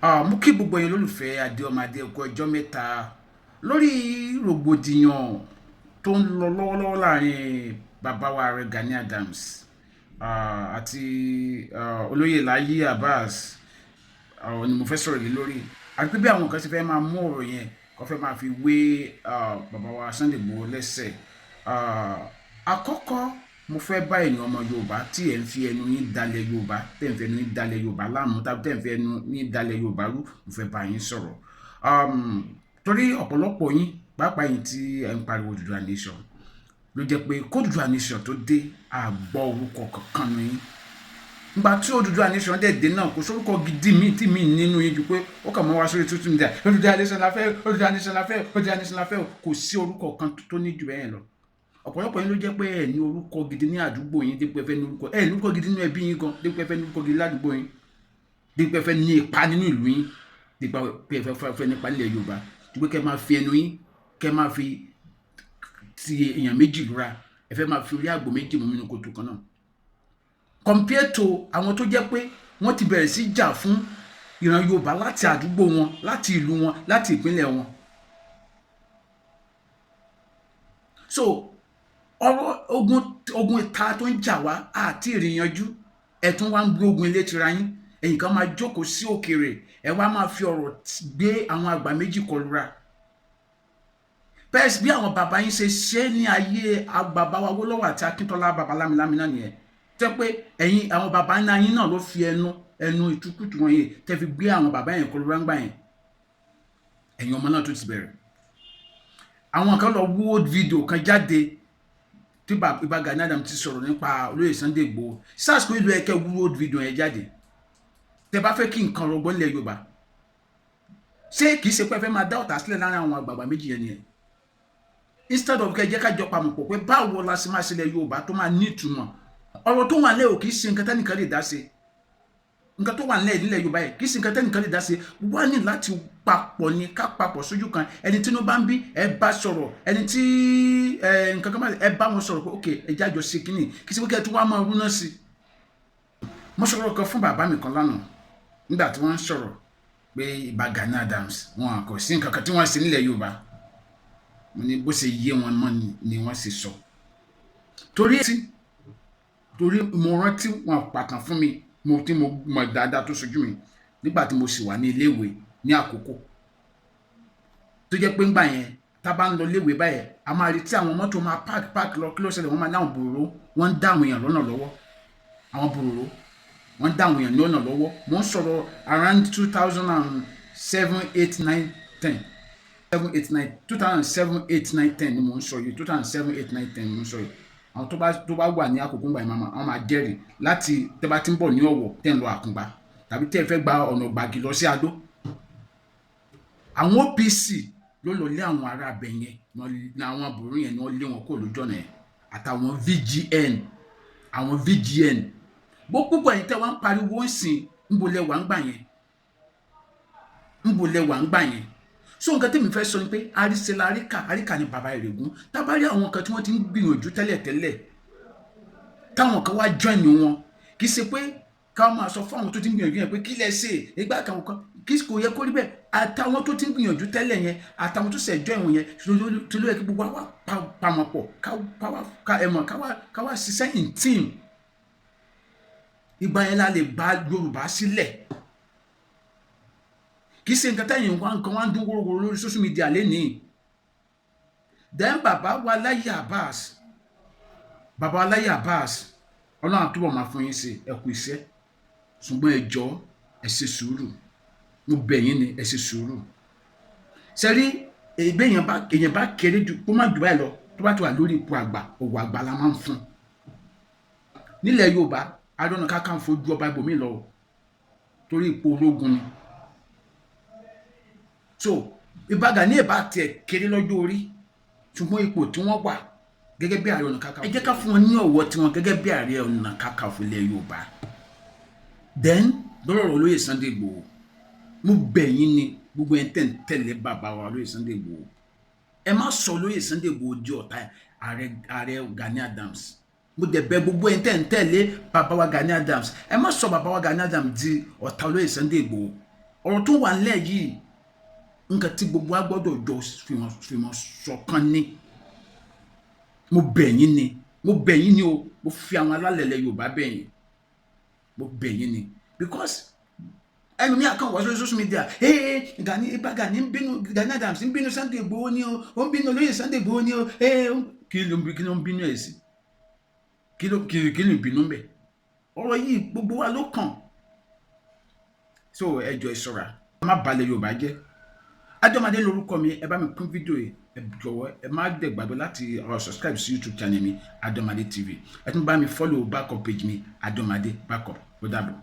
Mo kí gbogbo yín lólùfẹ́ Adéọmọdé ẹ̀kọ́ ọjọ́ mẹ́ta lórí rògbòdìyàn tó ń lọ lọ́wọ́lọ́wọ́ láàrin bàbá wa Ààrẹ Gani Adams àti olóyè Láyé Abbas ni mo fẹ́ sọ̀rọ̀ lé lórí àti pé bí àwọn kan ti fẹ́ máa mú ọ̀rọ̀ yẹn kó fẹ́ máa fi wé bàbá wa Sunday Igboho lẹ́sẹ̀. Àkọ́kọ́ mo fẹ́ bá ènìyàn ọmọ Yorùbá tí ẹ̀ ń fi ẹnu yín dalẹ̀ Yorùbá tẹ̀ ń fi ẹnu yín dalẹ̀ Yorùbá láàmú tàbí tẹ̀ ń fi ẹnu yín dalẹ̀ Yorùbá rú mo fẹ́ bá yín sọ̀rọ̀. Torí ọ̀pọ̀lọpọ̀ yín pàápàá yín tí ẹ̀ ń pariwo Odùduwà nation ló jẹ́ pé kó Odùduwà nation tó dé àgbọ̀ orúkọ kankan ní yín. Nígbà tí Odùduwà nation dẹ̀ dé náà kò sórúkọ gidi míì tí míì nínú yín ju pé ó kàn mọ́ wá sórí tuntun nígbà Odùduwà nation la fẹ́ Odùduwà nation la fẹ́ Odùduwà nation la fẹ́ kò sí orúkọ kan tó ní jù bẹ́ẹ̀ lọ. Ọ̀pọ̀lọpọ̀ yín ló jẹ́ pé ẹ̀ ní orúkọ gidi ní àdúgbò yín dípò ẹ̀fẹ́ ní orúkọ ní orúkọ gidi nínú ẹbí yín gan dípò ẹ̀fẹ́ ní orúkọ gidi ládùúgbò yín dípò ẹ̀fẹ́ ní ipa nínú ìlú yín dípò ẹ̀fẹ́ nípa nílẹ̀ Yorùbá dípò kẹ́ máa fi ẹnu yín kẹ́ máa fi ti èèyàn méjì lura ẹ̀fẹ́ máa fi orí àgbò méjì mú nínú kòtò kan náà. Compare to àwọn tó jẹ́ pé wọ́n ti bẹ̀rẹ̀ sí jà fún ìran Yorùbá láti àdúgbò wọn láti ìlú wọn láti ìpínlẹ̀ wọn. So ọ̀rọ̀ ogun ìta tó ń jà wá àti ìrìyànjú ẹ̀tún wá ń gbé ogun ilé tira yín ẹ̀yin kan máa jókòó sí òkèèrè ẹ wá máa fi ọ̀rọ̀ gbé àwọn àgbà méjì kọlura. Bẹ́ẹ̀ bí àwọn bàbá yín ṣe ṣe ní ayé bàbá wa Awólọ́wọ̀ àti Akíntọ́lá bàbá Lámilámi náà nìyẹn tẹ́ pé ẹ̀yin àwọn bàbá yín náà ló fi ẹnu ìtukùtù wọn yìí tẹ́ fi gbé àwọn bàbá yẹn kọlura ńgbà yẹn ẹ̀yin ọmọ náà tó ti bẹ̀rẹ̀. Àwọn kan lọ wú old video kan jáde tí bàbá Gani Adams ti sọ̀rọ̀ nípa olóyè Sunday Igboho sars kò ìlú ẹ̀kẹ́ wú old video yẹn jáde tẹ́ bá fẹ́ kí nǹkan rọgbọ́n nílẹ̀ Yorùbá ṣé kìí ṣe pé fẹ́ máa dá ọ̀tá sílẹ̀ láàrin àwọn àgbààgbà méjì yẹn nìyẹn instead of kẹ́ jẹ́ ká jọ pamọ́ pọ̀ pé báwo la ṣe máa ṣe ilẹ̀ Yorùbá tó máa ní ìtumọ̀ ọ̀rọ̀ tó wà nílẹ̀ ò kìí ṣe nǹkan tẹ́nìkan lè dá ṣe nǹkan tó wà nílẹ̀ Yorùbá yẹn kìí ṣe nǹkan tẹ́nìkan lè dá ṣe wá ní láti papọ̀ ní ká papọ̀ sójú kan ẹni tí inú bá ń bí ẹ bá sọ̀rọ̀ ẹni tí nǹkan kan bá ẹ bá wọn sọ̀rọ̀ pé ok ẹ jájọ ṣe kínní kì í ṣe pé kẹ́ ẹ tún wá máa rúná sí i. Mo sọ̀rọ̀ kan fún bàbá mi kan lánàá nígbà tí wọ́n ń sọ̀rọ̀ pé ìbá Gani Adams wọn kò sí nǹkan kan tí wọ́n ṣe nílẹ̀ Yorùbá mo ní bó ṣe yé wọn mọ́ ni wọ́n ṣe sọ torí mo rántí wọn pàtàn fún mi tí mo mọ̀ dáadáa tó sojú mi nígbà tí mo sì wà ní iléèwé ní àkókò tó jẹ́ pé ńgbà yẹn tá bá ń lọ iléèwé báyẹn a máa rí tí àwọn mọ́tò máa park lọ kí ló ṣẹlẹ̀ wọ́n máa ní àwọn bòròró wọ́n ń dá àwọn èèyàn lọ́nà lọ́wọ́ àwọn bòròró wọ́n ń dá àwọn èèyàn ní ọ̀nà lọ́wọ́ mo ń sọ̀rọ̀ around 2007 8 9 10 7 8 9 2007 8 9 10 ni mo ń sọ yìí 2007 8 9 10 ni mo ń sọ yìí àwọn tó bá wà ní àkókò ńgbà yẹn àwọn máa jẹ́rìí láti tẹ́ bá ti ń bọ̀ ní Ọ̀wọ̀ tẹ́ ń lọ Àkùngbá tàbí tẹ́ ẹ fẹ́ gba ọ̀nà Gbàgì lọ sí Adó àwọn OPC ló lọ lé àwọn ará abẹ yẹn ní àwọn àbúrò yẹn ni wọ́n lé wọn kó lójú ọ̀nà yẹn àtàwọn VGN gbogbo ẹ̀yin tẹ́ wá ń pariwo ń sìn ńbolẹ̀ wà ń gbà yẹn so nǹkan tí mi fẹ́ sọ ni pé àríṣẹ́lá àríkà ni bàbá ìrègùn tábàárí àwọn kan tí wọ́n ti ń gbìyànjú tẹ́lẹ̀ táwọn kan wá join wọn kì í ṣe pé káwọn máa sọ fún àwọn tó ti ń gbìyànjú yẹn pé kí lẹ ṣe ìgbà kan kí kò yẹ kó rí bẹ́ẹ̀ àtàwọn tó ti ń gbìyànjú tẹ́lẹ̀ yẹn àtàwọn tó ṣẹ̀ join wọn yẹn tó ló yẹ kí gbogbo wa pamọ́ pọ̀ ká wá ṣiṣẹ́ in team ìgbà yẹn la lè gba Yorùbá sílẹ̀ kì í ṣe nǹkan tẹ́yìn nǹkan wá ń dún wórówóró lórí social media lénìí. Then bàbá wa Láyé Abbas Ọlọ́run àtúbọ̀ máa fún yín ṣe ẹ kú iṣẹ́ ṣùgbọ́n ẹ jọ̀ọ́ ẹ ṣe sùúrù mo bẹ̀ yín ni ẹ ṣe sùúrù. Ṣẹ́rí èèyàn bá kéré jù kó má jù báyìí lọ tó bá ti wà lórí ipò àgbà òwò àgbà la máa ń fún. Nílẹ̀ Yorùbá Ààrẹ Ọ̀nà Kakanfò ju ọba ibòmí lọ torí ipò ológun ni. So ìbá Gani ìbá tiẹ̀ kéré lọ́jọ́ orí ṣùgbọ́n ipò tí wọ́n wà gẹ́gẹ́ bí Ààrẹ Ọ̀nà Kakanfò ẹ jẹ́ ká fún wọn ní ọ̀wọ̀ tiwọn gẹ́gẹ́ bí Ààrẹ Ọ̀nà Kakanfò ilẹ̀ Yorùbá. Then lọ́rọ̀ olóyè Sunday Igboho mo bẹ̀ yín ni gbogbo ẹ̀ tẹ̀ ń tẹ̀lé bàbá wa olóyè Sunday Igboho ẹ má sọ olóyè Sunday Igboho di ọ̀tá Ààrẹ Gani Adams mo dẹ̀ bẹ̀ gbogbo ẹ̀ tẹ̀ ń tẹ̀lé bàbá wa Gani Adams ẹ má sọ bàbá wa Gani Adams di ọ̀tá olóyè Sunday Igboho ọ̀rọ̀ tó wà nílẹ̀ yìí nǹkan tí gbogbo wa gbọ́dọ̀ jọ fìmọ̀ ṣọ̀kan ni. Mo bẹ̀ yín ni o, mo fi àwọn alálẹ̀lẹ̀ Yorùbá bẹ̀ yín, mo bẹ̀ yín ni, because ẹlòmíà kan wọ sórí social media Gani ń bínú, Gani Adams ń bínú Sunday Igboho ni o, ó ń bínú olóyè Sunday Igboho ni o, kí ló ń bínú ẹ̀ sí, kí ló ń bínú mbẹ̀? Ọ̀rọ̀ yìí gbogbo wa ló kàn. So ẹ jọ̀ọ́ ẹ ṣọ́ra, ẹ má balẹ̀ Yorùbá jẹ́. Adéọmọdé lórúkọ mi, ẹ bá mi pín fídíò yìí, ẹ jọ̀wọ́ ẹ má dẹ̀ gbàgbé láti subscribe sí YouTube channel mi Adéọmọdé TV. Ẹ tún bá mi follow backup page mi Adéọmọdé backup. Ó dàbọ̀.